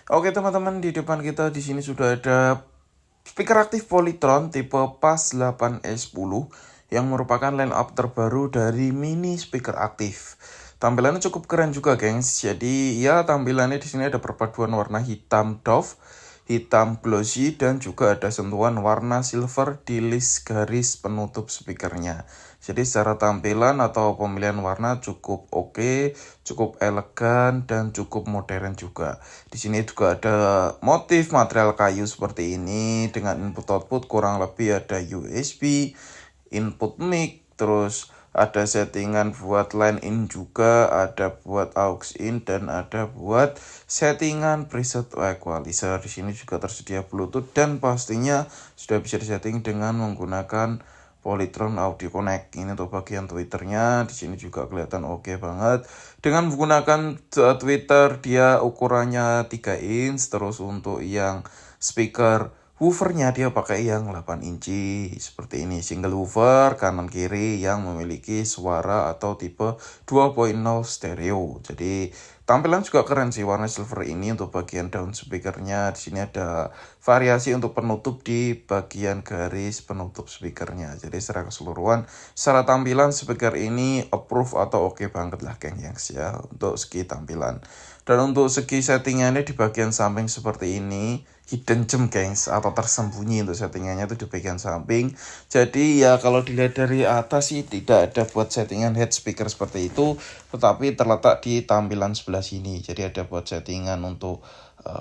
Oke teman-teman, di depan kita di sini sudah ada speaker aktif Polytron tipe PAS 8E10 yang merupakan line up terbaru dari mini speaker aktif. Tampilannya cukup keren juga, gengs. Jadi ya tampilannya di sini ada perpaduan warna hitam doff, hitam glossy, dan juga ada sentuhan warna silver di list garis penutup speakernya. Jadi secara tampilan atau pemilihan warna cukup oke, cukup elegan, dan cukup modern juga. Di sini juga ada motif material kayu seperti ini dengan input output kurang lebih ada USB, input mic, terus ada settingan buat line in juga, ada buat aux in, dan ada buat settingan preset equalizer. Di sini juga tersedia Bluetooth dan pastinya sudah bisa disetting dengan menggunakan Polytron Audio Connect. Ini untuk bagian Twitternya, di sini juga kelihatan oke banget. Dengan menggunakan Twitter dia ukurannya 3 inch, terus untuk yang speaker woofernya dia pakai yang 8 inci seperti ini, single woofer kanan kiri yang memiliki suara atau tipe 2.0 stereo. Jadi tampilan juga keren sih warna silver ini untuk bagian daun speakernya. Di sini ada variasi untuk penutup di bagian garis penutup speakernya. Jadi secara keseluruhan, secara tampilan speaker ini approve atau oke banget lah gengs ya untuk segi tampilan. Dan untuk segi settingannya di bagian samping seperti ini, hidden gem gengs, atau tersembunyi untuk settingannya itu di bagian samping. Jadi ya kalau dilihat dari atas sih tidak ada buat settingan head speaker seperti itu, tetapi terletak di tampilan sebelah sini. Jadi ada buat settingan untuk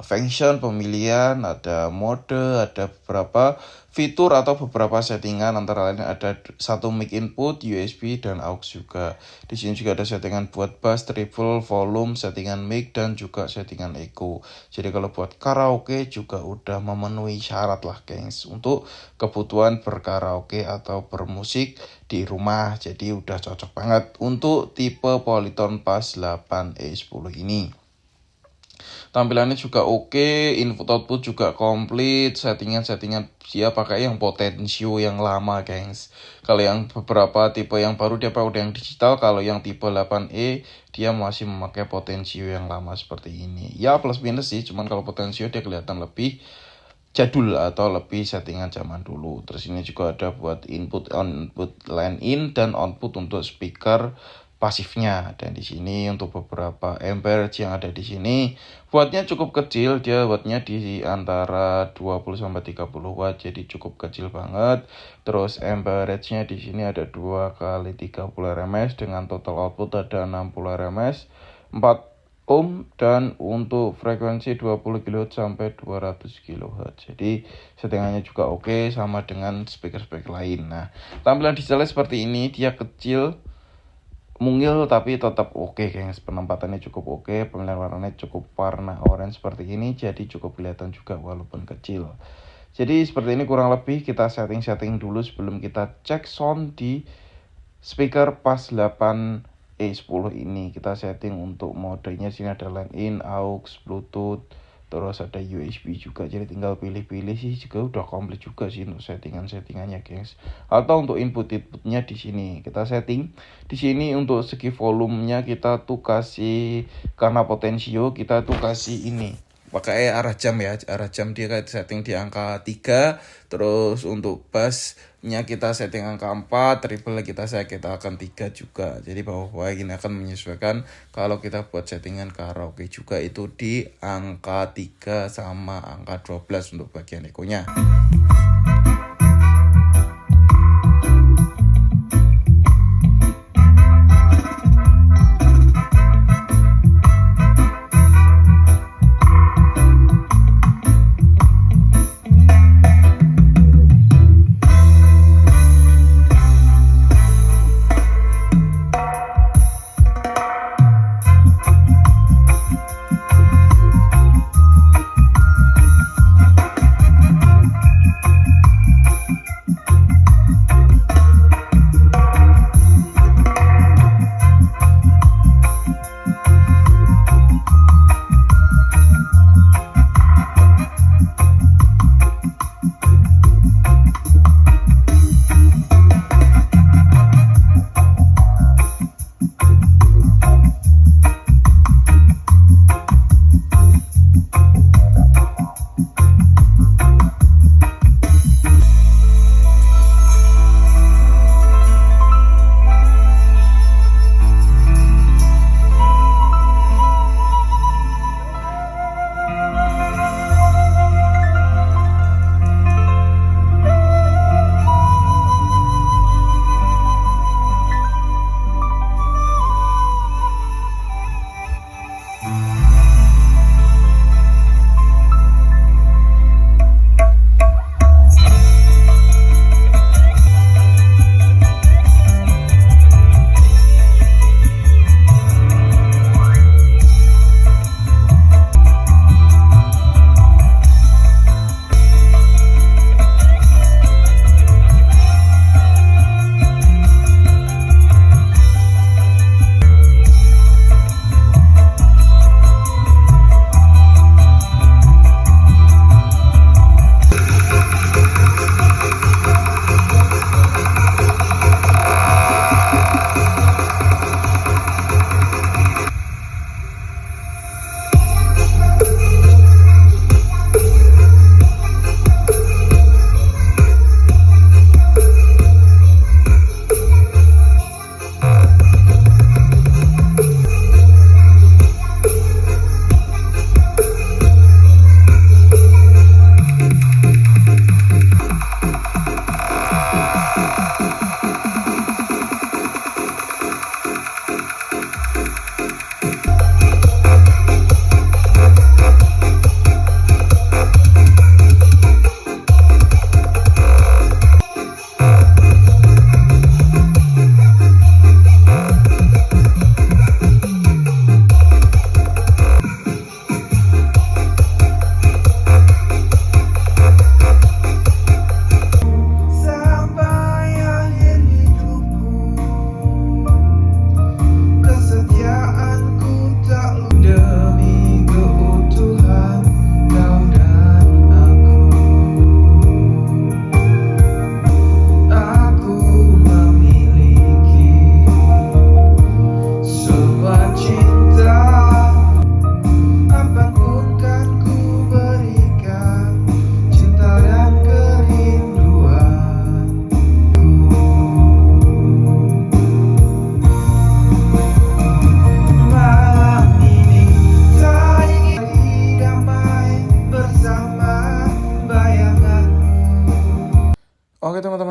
function pemilihan, ada mode, ada beberapa fitur atau beberapa settingan, antara lain ada satu mic input, USB, dan aux juga. Di sini juga ada settingan buat bass, treble, volume, settingan mic, dan juga settingan echo. Jadi kalau buat karaoke juga udah memenuhi syarat lah gengs untuk kebutuhan berkaraoke atau bermusik di rumah. Jadi udah cocok banget untuk tipe Polytron PAS 8E10 ini. Tampilannya juga oke, input output juga komplit, settingan dia pakai yang Potensio yang lama gengs. Kalau yang beberapa tipe yang baru dia pakai yang digital, kalau yang tipe 8E dia masih memakai Potensio yang lama seperti ini. Ya plus minus sih, cuman kalau Potensio dia kelihatan lebih jadul atau lebih settingan zaman dulu. Terus ini juga ada buat input line in dan output untuk speaker pasifnya. Dan di sini untuk beberapa amperage yang ada di sini, wattnya cukup kecil, dia wattnya di antara 20 sampai 30 watt, jadi cukup kecil banget. Terus amperage-nya di sini ada 2 kali 30 rms dengan total output ada 60 rms, 4 ohm, dan untuk frekuensi 20 kHz sampai 200 kHz. Jadi settingannya juga oke sama dengan speaker-speaker lain. Nah, tampilan digitalnya seperti ini, dia kecil, mungil tapi tetap oke gengs. Penempatannya cukup oke, pemilihan warnanya cukup warna orange seperti ini, jadi cukup kelihatan juga walaupun kecil. Jadi seperti ini kurang lebih kita setting dulu sebelum kita cek sound di speaker PAS 8E10 ini. Kita setting untuk modenya, sini ada line in, aux, bluetooth, terus ada USB juga. Jadi tinggal pilih-pilih sih, juga udah komplit juga sih untuk settingannya gengs. Atau untuk inputnya di sini kita setting. Di sini untuk segi volumenya kita tuh kasih, karena Potensio kita tuh kasih ini pakai arah jam ya. Arah jam dia kayak setting di angka 3. Terus untuk bassnya kita setting angka 4, treble kita akan 3 juga. Jadi bawah ini akan menyesuaikan kalau kita buat settingan karaoke juga itu di angka 3 sama angka 12 untuk bagian ekonya.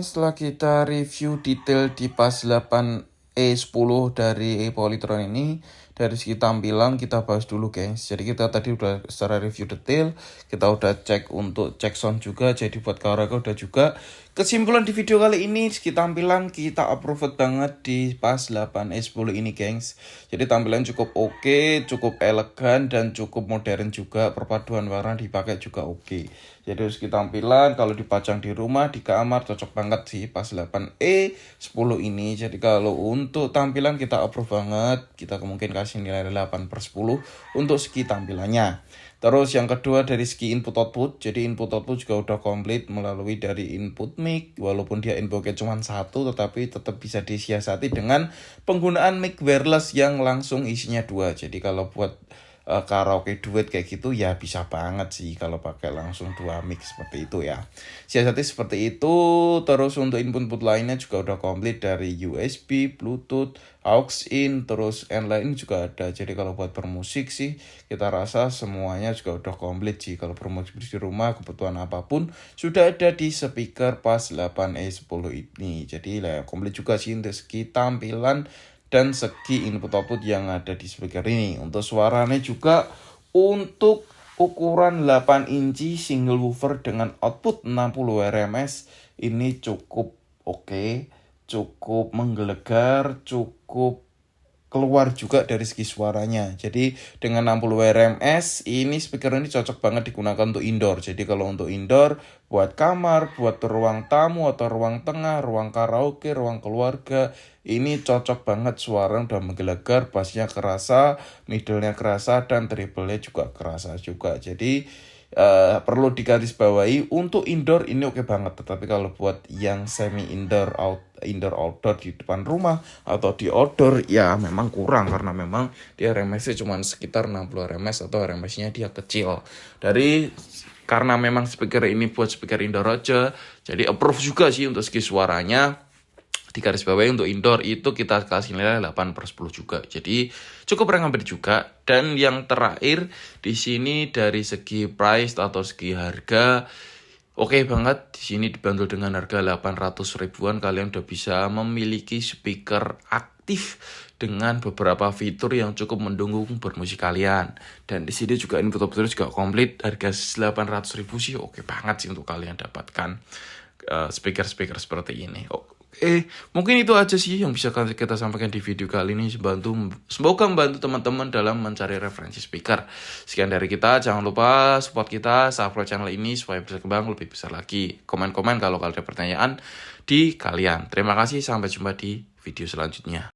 setelah kita review detail di PAS 8E10 dari Polytron ini, dari segi tampilan kita bahas dulu guys. Jadi kita tadi udah secara review detail, kita udah cek untuk cek sound juga, jadi buat Kawaraka udah juga. Kesimpulan di video kali ini, segi tampilan kita approve banget di PAS 8E10 ini gengs. Jadi tampilan cukup oke, cukup elegan dan cukup modern juga, perpaduan warna dipakai juga oke. Jadi segi tampilan kalau dipajang di rumah, di kamar cocok banget sih PAS 8E10 ini. Jadi kalau untuk tampilan kita approve banget, kita mungkin kasih nilai 8/10 untuk segi tampilannya. Terus yang kedua dari segi input output, jadi input output juga udah komplit melalui dari input mic, walaupun dia inputnya cuma satu tetapi tetap bisa disiasati dengan penggunaan mic wireless yang langsung isinya 2. Jadi kalau buat karaoke duet kayak gitu ya bisa banget sih kalau pakai langsung 2 mic seperti itu ya. Siasati seperti itu. Terus untuk input lainnya juga udah komplit dari USB, Bluetooth, aux in, terus lain juga ada. Jadi kalau buat bermusik sih kita rasa semuanya juga udah komplit sih. Kalau bermusik di rumah kebutuhan apapun sudah ada di speaker PAS 8E10 ini. Jadi lah komplit juga sih untuk segi tampilan dan segi input output yang ada di speaker ini. Untuk suaranya juga untuk ukuran 8 inci single woofer dengan output 60 rms ini cukup oke, cukup menggelegar, cukup keluar juga dari segi suaranya. Jadi dengan 60 rms ini speaker ini cocok banget digunakan untuk indoor. Jadi kalau untuk indoor buat kamar, buat ruang tamu atau ruang tengah, ruang karaoke, ruang keluarga, ini cocok banget, suara udah menggelegar, bassnya kerasa, middle-nya kerasa, dan treble-nya juga kerasa juga. Jadi perlu digarisbawahi untuk indoor ini oke banget, tetapi kalau buat yang semi indoor outdoor di depan rumah atau di outdoor ya memang kurang, karena memang dia RMS-nya cuma sekitar 60 RMS atau RMS-nya dia kecil. Karena memang speaker ini buat speaker indoor aja, jadi approve juga sih untuk segi suaranya. Di garis bawah untuk indoor itu kita kasih nilai 8/10 juga. Jadi cukup recommended juga. Dan yang terakhir di sini dari segi price atau segi harga oke banget. Di sini dibantu dengan harga 800 ribuan kalian udah bisa memiliki speaker aktif dengan beberapa fitur yang cukup mendukung bermusik kalian. Dan di sini juga input output juga komplit. Harga 800 ribu sih oke banget sih untuk kalian dapatkan speaker seperti ini. Mungkin itu aja sih yang bisa kita sampaikan di video kali ini. Semoga membantu teman-teman dalam mencari referensi speaker. Sekian dari kita, jangan lupa support kita, subscribe channel ini supaya bisa kembang lebih besar lagi. Komen-komen kalau ada pertanyaan di kalian. Terima kasih, sampai jumpa di video selanjutnya.